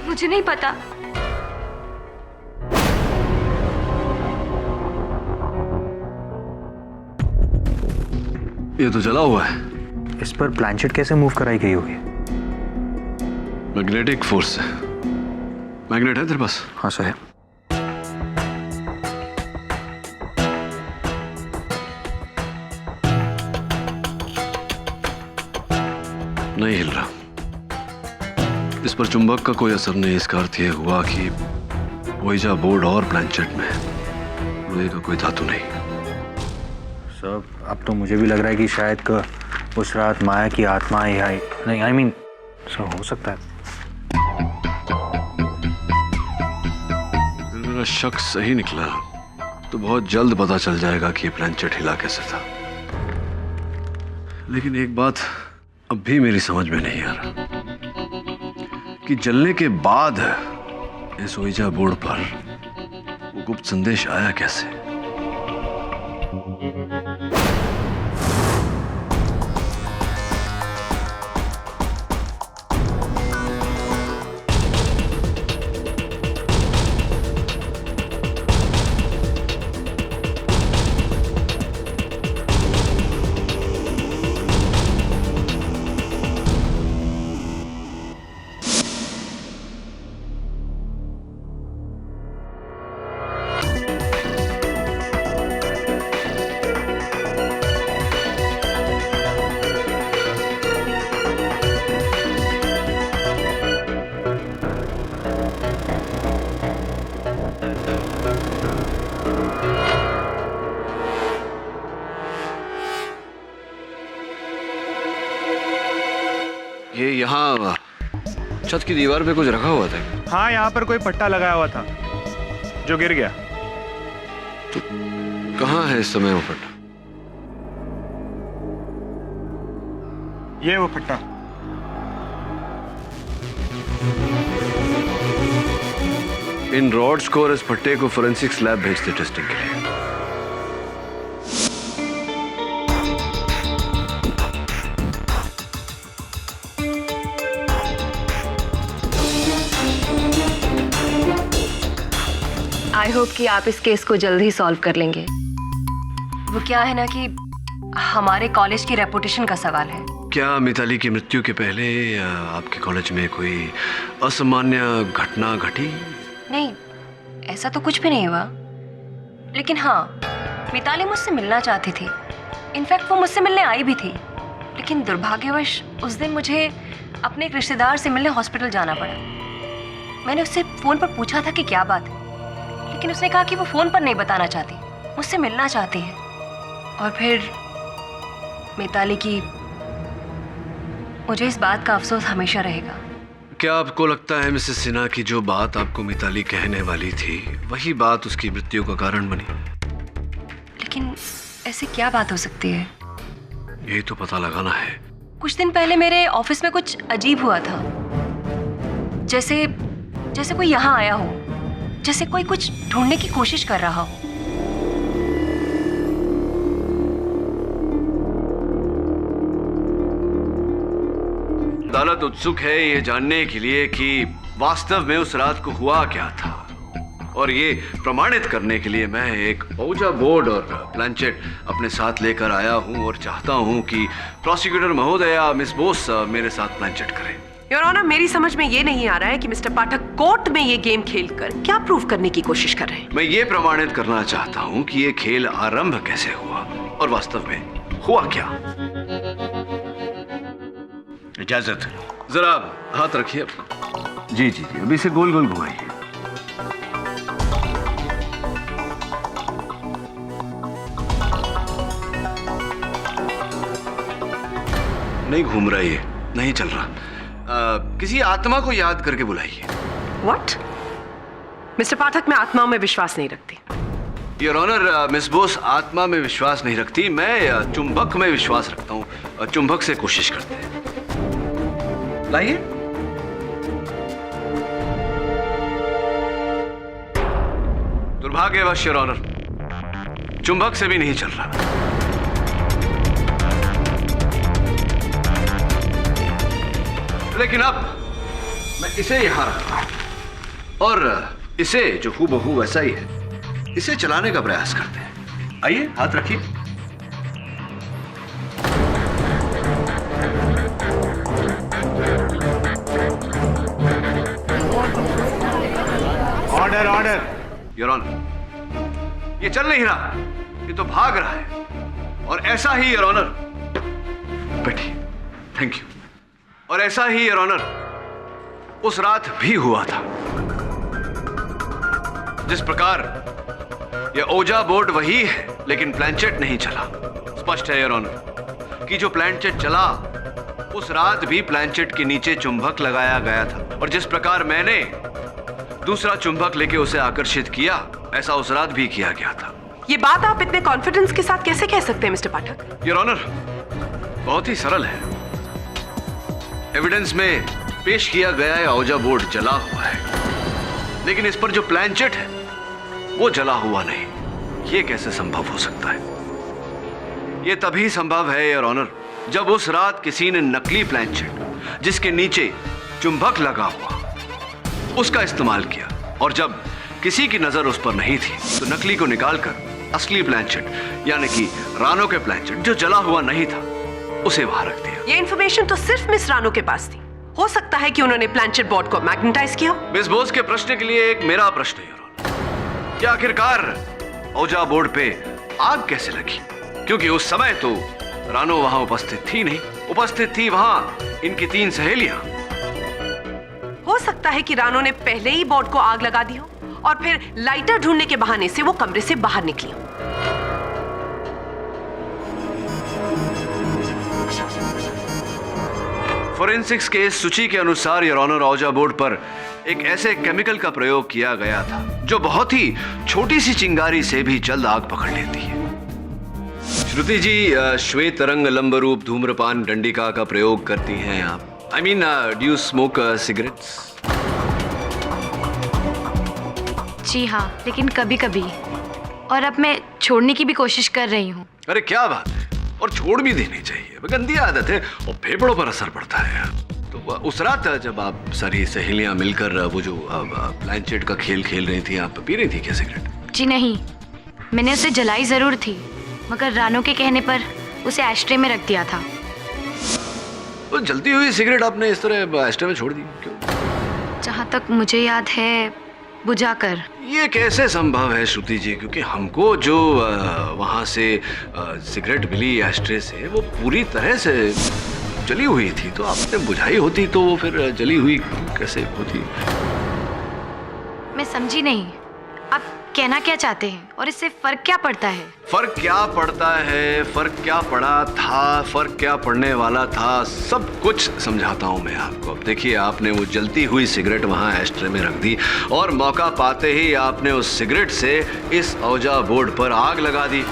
मुझे नहीं पता। ये तो जला हुआ है। इस पर प्लानचेट कैसे मूव कराई गई होगी? मैग्नेटिक फोर्स से। मैग्नेट है तेरे पास? हाँ साहब। नहीं हिल रहा। इस पर चुंबक का कोई असर नहीं। इसका अर्थ यह हुआ कि ओइजा बोर्ड और प्लानचेट में लोहे का कोई धातु नहीं। सर, अब तो मुझे भी लग रहा है कि शायद उस रात माया की आत्मा आई नहीं, आई मीन सर हो सकता है। मेरा शक सही निकला तो बहुत जल्द पता चल जाएगा कि ये प्लानचेट हिला कैसे था। लेकिन एक बात अब भी मेरी समझ में नहीं आ रहा कि जलने के बाद इस ओइजा बोर्ड पर वो गुप्त संदेश आया कैसे। ये यहाँ छत की दीवार पे कुछ रखा हुआ था। हाँ, यहाँ पर कोई पट्टा लगाया हुआ था जो गिर गया। तो कहाँ है इस समय वो पट्टा? ये वो पट्टा। इन रॉड्स को और इस पट्टे को फोरेंसिक्स लैब भेजते टेस्टिंग के लिए। आई होप कि आप इस केस को जल्द ही सॉल्व कर लेंगे। वो क्या है ना कि हमारे कॉलेज की रेपुटेशन का सवाल है। क्या मिताली की मृत्यु के पहले आपके कॉलेज में कोई असामान्य घटना घटी? नहीं, ऐसा तो कुछ भी नहीं हुआ। लेकिन हाँ, मिताली मुझसे मिलना चाहती थी। इनफैक्ट वो मुझसे मिलने आई भी थी। लेकिन दुर्भाग्यवश उस दिन मुझे अपने एक रिश्तेदार से मिलने हॉस्पिटल जाना पड़ा। मैंने उससे फ़ोन पर पूछा था कि क्या बात है, लेकिन उसने कहा कि वो फ़ोन पर नहीं बताना चाहती, मुझसे मिलना चाहती है। और फिर मिताली की, मुझे इस बात का अफसोस हमेशा रहेगा। क्या आपको लगता है मिसेस सिन्हा की जो बात आपको मिताली कहने वाली थी वही बात उसकी मृत्यु का कारण बनी? लेकिन ऐसी क्या बात हो सकती है? यही तो पता लगाना है। कुछ दिन पहले मेरे ऑफिस में कुछ अजीब हुआ था। जैसे कोई यहाँ आया हो, जैसे कोई कुछ ढूंढने की कोशिश कर रहा हो। अदालत उत्सुक है ये जानने के लिए कि वास्तव में उस रात को हुआ क्या था, और ये प्रमाणित करने के लिए मैं एक ओजा बोर्ड और प्लानचेट अपने साथ लेकर आया हूं और चाहता हूं कि प्रोसिक्यूटर महोदया मिस बोस मेरे साथ प्लानचेट करें। योर ऑनर, मेरी समझ में ये नहीं आ रहा है कि मिस्टर पाठक कोर्ट में ये गेम खेलकर क्या प्रूव करने की कोशिश कर रहे हैं। मैं ये प्रमाणित करना चाहता हूं कि ये खेल आरंभ कैसे हुआ और वास्तव में हुआ क्या। इजाजत। जरा हाथ रखिए। जी जी जी, अभी से गोल गोल घुमाइए। नहीं घूम रहा, ये नहीं चल रहा। किसी आत्मा को याद करके बुलाइए। व्हाट? मिस्टर पाठक, मैं आत्माओं में विश्वास नहीं रखती। योर ऑनर, मिस बोस आत्मा में विश्वास नहीं रखती, मैं चुंबक में विश्वास रखता हूँ। चुंबक से कोशिश करते हैं। लाइए। दुर्भाग्यवश योर ऑनर, चुंबक से भी नहीं चल रहा। लेकिन अब मैं इसे यहां रखता हूं और इसे जो हूबहू वैसा ही है, इसे चलाने का प्रयास करते हैं। आइए, हाथ रखिए। Order order. योर ऑनर, ये चल नहीं रहा, ये तो भाग रहा है। और ऐसा ही योर ऑनर, बैठिए। Thank you. और ऐसा ही योर ऑनर उस रात भी हुआ था। जिस प्रकार यह ओजा बोर्ड वही है, लेकिन प्लानचेट नहीं चला। स्पष्ट है योर ऑनर कि जो प्लानचेट चला उस रात भी प्लानचेट के नीचे चुंबक लगाया गया था। और जिस प्रकार मैंने दूसरा चुंबक लेके उसे आकर्षित किया, ऐसा उस रात भी किया गया था। ये बात आप इतने कॉन्फिडेंस के साथ कैसे कह सकते हैं मिस्टर पाठक? योर ऑनर, बहुत ही सरल है। एविडेंस में पेश किया गया है औजा बोर्ड जला हुआ है, लेकिन इस पर जो प्लानचेट है वो जला हुआ नहीं। ये कैसे संभव हो सकता है? ये तभी संभव है योर ऑनर, जब उस रात किसी ने नकली प्लानचेट जिसके नीचे चुंबक लगा हुआ उसका इस्तेमाल किया, और जब किसी की नजर उस पर नहीं थी तो नकली को निकालकर असली प्लानचेट यानी कि रानो के प्लानचेट जो जला हुआ नहीं था उसे वहां रख दिया। ये इन्फॉर्मेशन तो सिर्फ मिस रानो के पास थी। हो सकता है कि उन्होंने प्लानचेट बोर्ड को मैग्नेटाइज किया। मिस बोस के प्रश्न के लिए एक मेरा प्रश्न है योर ऑनर, क्या आखिरकार औजा बोर्ड पे आग कैसे लगी? क्योंकि उस समय तो रानो वहां उपस्थित थी नहीं, उपस्थित थी वहां इनकी 3 सहेलियां। हो सकता है कि रानो ने पहले ही बोर्ड को आग लगा दी हो और फिर लाइटर ढूंढने के बहाने से वो कमरे से बाहर निकली हो। फोरेंसिक्स के इस सूची के अनुसार योर ऑनर, औजा बोर्ड पर एक ऐसे केमिकल का प्रयोग किया गया था जो बहुत ही छोटी सी चिंगारी से भी जल्द आग पकड़ लेती है। श्रुति जी, श्वेत रंग लंबरूप धूम्रपान डंडिका का प्रयोग करती हैं आप? I mean, do you smoke cigarettes? जी हाँ, लेकिन कभी कभी, और अब मैं छोड़ने की भी कोशिश कर रही हूँ। अरे क्या बात है, और छोड़ भी देनी चाहिए, गंदी आदत है और फेफड़ों पर असर पड़ता है। तो उस रात जब आप सारी सहेलियां मिलकर वो जो प्लानचेट का खेल खेल रही थी, आप पी रही थी क्या सिगरेट? जी नहीं, मैंने उसे जलाई जरूर थी, मगर रानो के कहने पर उसे एस्ट्रे में रख दिया था। वो जलती हुई सिगरेट आपने इस तरह एस्ट्रे में छोड़ दी क्यों? जहाँ तक मुझे याद है, बुझाकर। ये कैसे संभव है श्रुति जी? क्योंकि हमको जो वहाँ से सिगरेट मिली एस्ट्रे से, वो पूरी तरह से जली हुई थी, तो आपने बुझाई होती तो वो फिर जली हुई कैसे होती? मैं समझी नहीं, आप कहना क्या चाहते हैं और इससे फर्क क्या पड़ता है? फर्क क्या पड़ता है, फर्क क्या पड़ा था, फर्क क्या पड़ने वाला था, सब कुछ समझाता हूँ मैं आपको। अब देखिए, आपने वो जलती हुई सिगरेट वहाँ एस्ट्रे में रख दी और मौका पाते ही आपने उस सिगरेट से इस औजा बोर्ड पर आग लगा दी।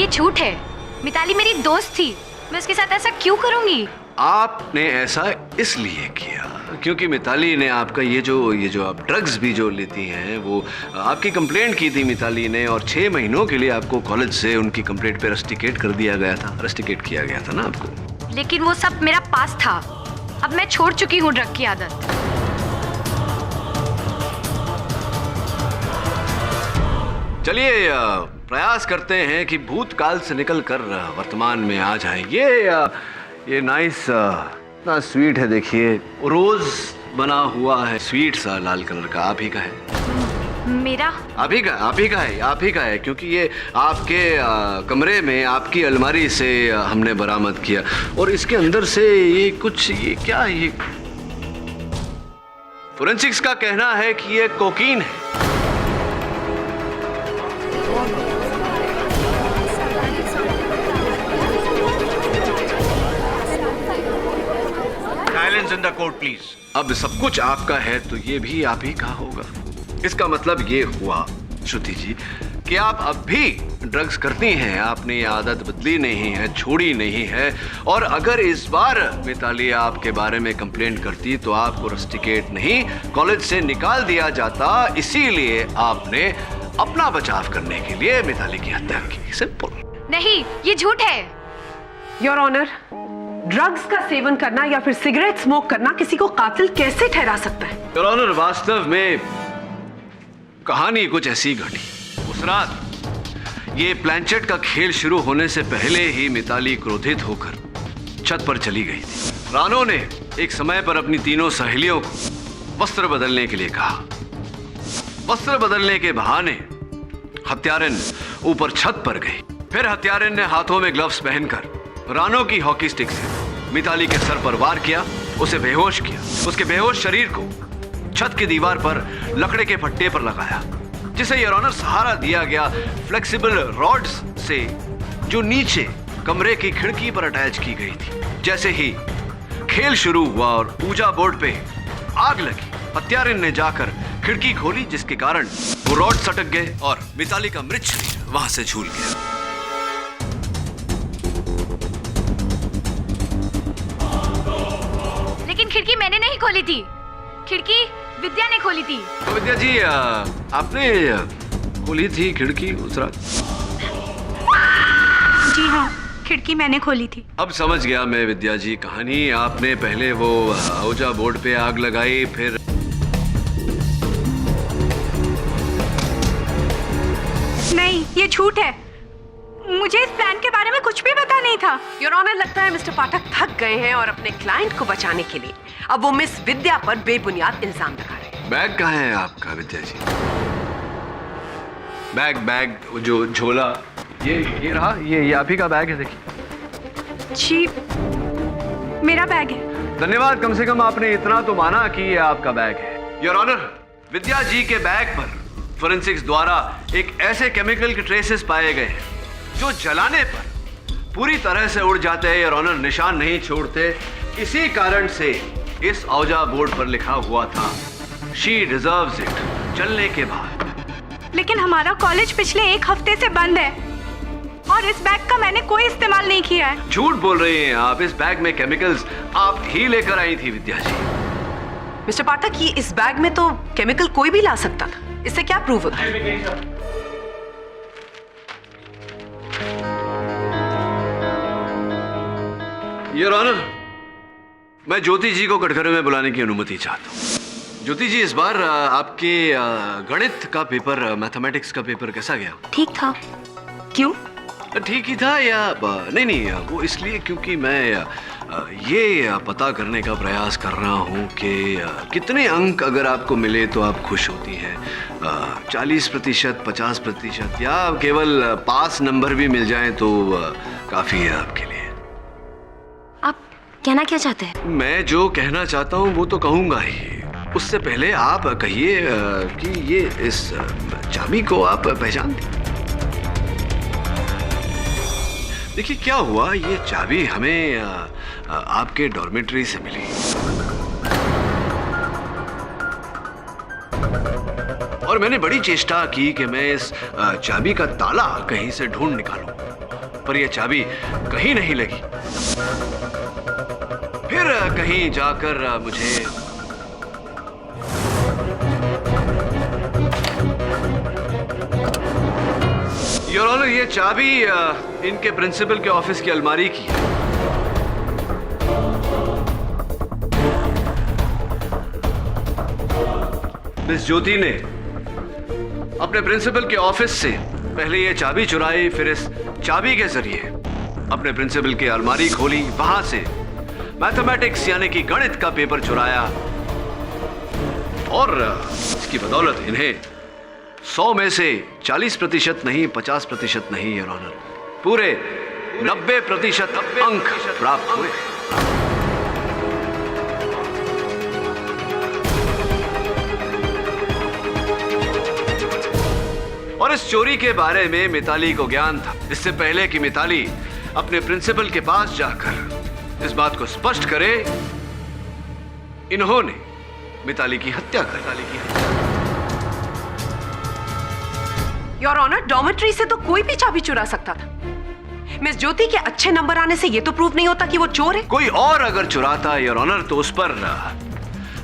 ये झूठ है। मिताली मेरी दोस्त थी, मैं उसके साथ ऐसा क्यों करूँगी? आपने ऐसा इसलिए किया क्योंकि मिताली ने आपका ये जो आप ड्रग्स भी जो लेती हैं, वो आपकी कंप्लेंट की थी मिताली ने, और 6 महीनों के लिए आपको कॉलेज से उनकी कंप्लेंट पे रस्टिकेट कर दिया गया था, रस्टिकेट किया गया था ना आपको। लेकिन वो सब मेरा पास था, अब मैं छोड़ चुकी हूँ ड्रग की आदत। चलिए प्रयास करते हैं कि भूतकाल से निकलकर वर्तमान में आ जाएं। ये नाइस ना स्वीट है, देखिए रोज बना हुआ है, स्वीट सा लाल कलर का, आप ही का है? मेरा? आप ही का है क्योंकि ये आपके कमरे में आपकी अलमारी से हमने बरामद किया, और इसके अंदर से ये कुछ, ये क्या है? ये फोरेंसिक्स का कहना है कि ये कोकीन है। Silence in the court please. अब सब कुछ आपका है तो ये भी आप ही का होगा। इसका मतलब ये हुआ श्रुति जी कि आप अब भी ड्रग्स करती हैं, आपने ये आदत बदली नहीं है, छोड़ी नहीं है, और अगर इस बार मिताली आपके बारे में कंप्लेंट करती तो आपको रस्टिकेट नहीं, कॉलेज से निकाल दिया जाता। इसीलिए आपने अपना बचाव करने के लिए मिताली की हत्या की। सिंपल। नहीं, ये झूठ है। योर ऑनर, ड्रग्स का सेवन करना या फिर सिगरेट स्मोक करना किसी को कातिल कैसे ठहरा सकता है? योर ऑनर, वास्तव में कहानी कुछ ऐसी घटी। उस रात ये प्लानचेट का खेल शुरू होने से पहले ही मिताली क्रोधित होकर छत पर चली गई थी। रानो ने एक समय पर अपनी तीनों सहेलियों को वस्त्र बदलने के लिए कहा। वस्त्र बदलने के बहाने हत्यारिन ऊपर छत पर गई। फिर हत्यारिन ने हाथों में ग्लव्स पहनकर रानो की हॉकी स्टिक से मिताली के सर पर वार किया, उसे बेहोश किया। उसके बेहोश शरीर को छत की दीवार पर लकड़े के फट्टे पर लगाया, जिसे योर ऑनर सहारा दिया गया फ्लेक्सिबल रॉड्स से जो नीचे कमरे की खिड़की पर अटैच की गई थी। जैसे ही खेल शुरू हुआ और ऊजा बोर्ड पे आग लगी, हत्यारिन ने जाकर खिड़की खोली, जिसके कारण वो रॉड सटक गए और मिताली का मृत शरीर वहां से झूल गया। लेकिन खिड़की मैंने नहीं खोली थी, खिड़की विद्या ने खोली थी। तो विद्या जी, आपने खोली थी खिड़की उस रात? जी हाँ, खिड़की मैंने खोली थी। अब समझ गया मैं विद्या जी कहानी। आपने पहले वो औजा बोर्ड पे आग लगाई, फिर नहीं, ये झूठ है। मुझे इस प्लान के बारे में कुछ भी पता नहीं था। योर ऑनर, लगता है मिस्टर पाठक थक गए हैं और अपने क्लाइंट को बचाने के लिए अब वो मिस विद्या पर बेबुनियाद इल्जाम लगा रहे हैं। बैग कहाँ है आपका विद्या जी? बैग जो झोला, ये रहा, ये आप ही का बैग है, देखिए। जी, मेरा बैग है। धन्यवाद, कम से कम आपने इतना तो माना कि ये आपका बैग है। योर ऑनर, विद्या जी के बैग पर फोरेंसिक्स द्वारा एक ऐसे केमिकल के ट्रेसेस पाए गए हैं जो जलाने पर पूरी तरह से उड़ जाते हैं। योर ऑनर, निशान नहीं छोड़ते। इसी कारण से इस औजा बोर्ड पर लिखा हुआ था, शी डिजर्व्स इट, चलने के बाद। लेकिन हमारा कॉलेज पिछले 1 हफ्ते से बंद है और इस बैग का मैंने कोई इस्तेमाल नहीं किया है। झूठ बोल रही हैं आप। इस बैग में केमिकल्स आप ही लेकर आई थी विद्या जी। मिस्टर पाठक, ये इस बैग में तो केमिकल कोई भी ला सकता था, इससे क्या प्रूव होता है? योर ऑनर, मैं ज्योति जी को कटघरे में बुलाने की अनुमति चाहता हूँ। ज्योति जी, इस बार आपके गणित का पेपर, मैथमेटिक्स का पेपर कैसा गया? ठीक था। क्यों? ठीक ही था या नहीं, वो इसलिए क्योंकि मैं ये पता करने का प्रयास कर रहा हूँ कि कितने अंक अगर आपको मिले तो आप खुश होती हैं। 40%, 50% या केवल पास नंबर भी मिल जाए तो काफ़ी है आपके लिए। आप कहना क्या चाहते हैं? मैं जो कहना चाहता हूँ वो तो कहूँगा ही। उससे पहले आप कहिए कि ये इस चाबी को आप पहचानते हैं? देखिए क्या हुआ, ये चाबी हमें आपके डॉर्मेट्री से मिली और मैंने बड़ी चेष्टा की कि मैं इस चाबी का ताला कहीं से ढूंढ निकालूं, पर यह चाबी कहीं नहीं लगी। फिर कहीं जाकर मुझे योर ऑनर, ये चाबी इनके प्रिंसिपल के ऑफिस की अलमारी की है। मिस ज्योति ने अपने प्रिंसिपल के ऑफिस से पहले ये चाबी चुराई, फिर इस चाबी के जरिए अपने प्रिंसिपल की अलमारी खोली, वहां से मैथमेटिक्स यानी कि गणित का पेपर चुराया और इसकी बदौलत इन्हें 100 में से 40% नहीं, 50% नहीं, योर ऑनर, पूरे 90% अंक प्राप्त हुए। और इस चोरी के बारे में मिताली को ज्ञान था, इससे पहले कि मिताली अपने प्रिंसिपल के पास जाकर इस बात को स्पष्ट करे, इन्होंने मिताली की हत्या कर डाली। योर ऑनर, डॉर्मेट्री से तो कोई भी चाबी चुरा सकता था। मिस ज्योति के अच्छे नंबर आने से ये तो प्रूव नहीं होता कि वो चोर है। कोई और अगर चुराता योर ऑनर तो उस पर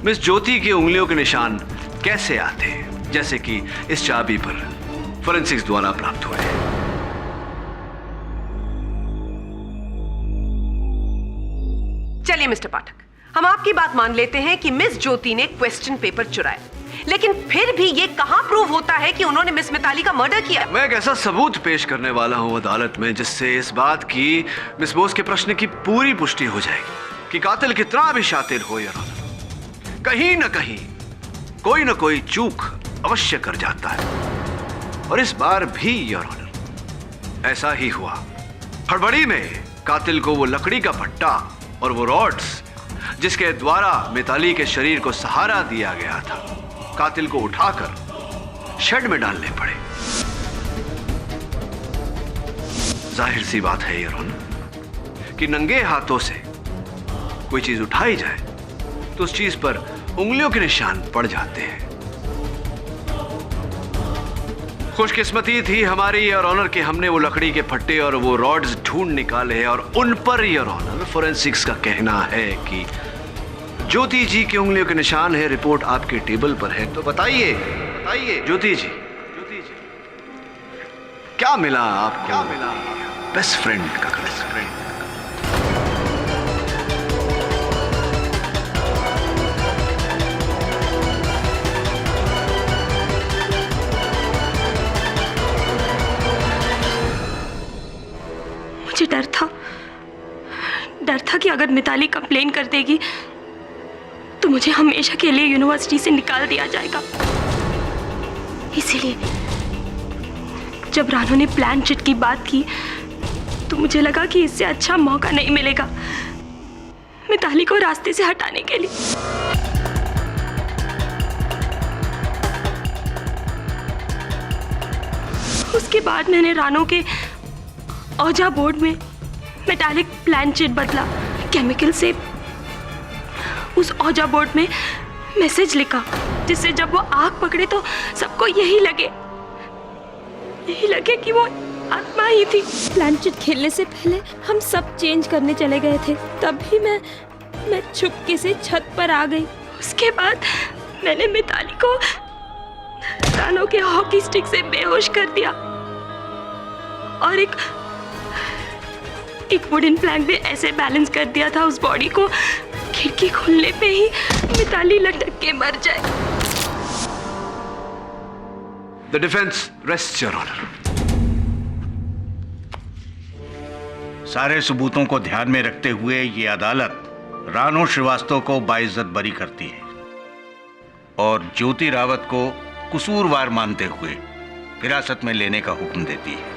मिस ज्योति की उंगलियों के निशान कैसे आते, जैसे कि इस चाबी पर फोरेंसिक्स द्वारा प्राप्त हुए। चलिए मिस्टर पाठक, हम आपकी बात मान लेते हैं कि मिस ज्योति ने क्वेश्चन पेपर चुराया, लेकिन फिर भी ये कहां प्रूव होता है कि उन्होंने मिस मिताली का मर्डर किया? मैं एक ऐसा सबूत पेश करने वाला हूं अदालत में जिससे इस बात की मिस बोस के प्रश्न की पूरी पुष्टि हो जाएगी कि कातिल कितना भी शातिर हो योर ऑनर, कहीं ना कहीं कोई ना कोई चूक अवश्य कर जाता है। और इस बार भी योर ऑनर ऐसा ही हुआ। हड़बड़ी में कातिल को वो लकड़ी का भट्टा और वो रॉड्स जिसके द्वारा मिताली के शरीर को सहारा दिया गया था, कातिल को उठाकर शेड में डालने पड़े। जाहिर सी बात है योर ऑनर कि नंगे हाथों से कोई चीज उठाई जाए तो उस चीज पर उंगलियों के निशान पड़ जाते हैं। खुशकिस्मती थी हमारी योर ऑनर कि हमने वो लकड़ी के फट्टे और वो रॉड्स ढूंढ निकाले हैं और उन पर योर ऑनर फोरेंसिक्स का कहना है कि ज्योति जी की उंगलियों के निशान है। रिपोर्ट आपके टेबल पर है, तो बताइए बताइए ज्योति जी क्या मिला आपको? क्या मिला बेस्ट फ्रेंड का? बेस्ट फ्रेंड मुझे डर था कि अगर मिताली कंप्लेन कर देगी तो मुझे हमेशा के लिए यूनिवर्सिटी से निकाल दिया जाएगा। इसीलिए जब रानू ने प्लान चिट की बात की तो मुझे लगा कि इससे अच्छा मौका नहीं मिलेगा मिताली को रास्ते से हटाने के लिए। उसके बाद मैंने रानू के औजा बोर्ड में मेटालिक प्लान चिट बदला, केमिकल से उस औजा बोर्ड में मैसेज लिखा जिससे जब वो आग पकड़े तो सबको यही लगे कि वो आत्मा ही थी। प्लानचेट खेलने से पहले हम सब चेंज करने चले गए थे, तभी मैं चुपके से छत पर आ गई। उसके बाद मैंने मिताली को रानू के हॉकी स्टिक से बेहोश कर दिया और एक वुडन प्लैंक में ऐसे बैलेंस कर दिया था उस बॉडी को खिड़की खुलने पे ही मिताली लटक के मर जाए। The defence rest your honour. सारे सबूतों को ध्यान में रखते हुए ये अदालत रानू श्रीवास्तव को बाइज्जत बरी करती है और ज्योति रावत को कसूरवार मानते हुए हिरासत में लेने का हुक्म देती है।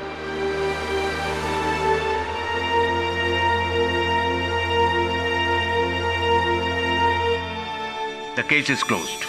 The case is closed.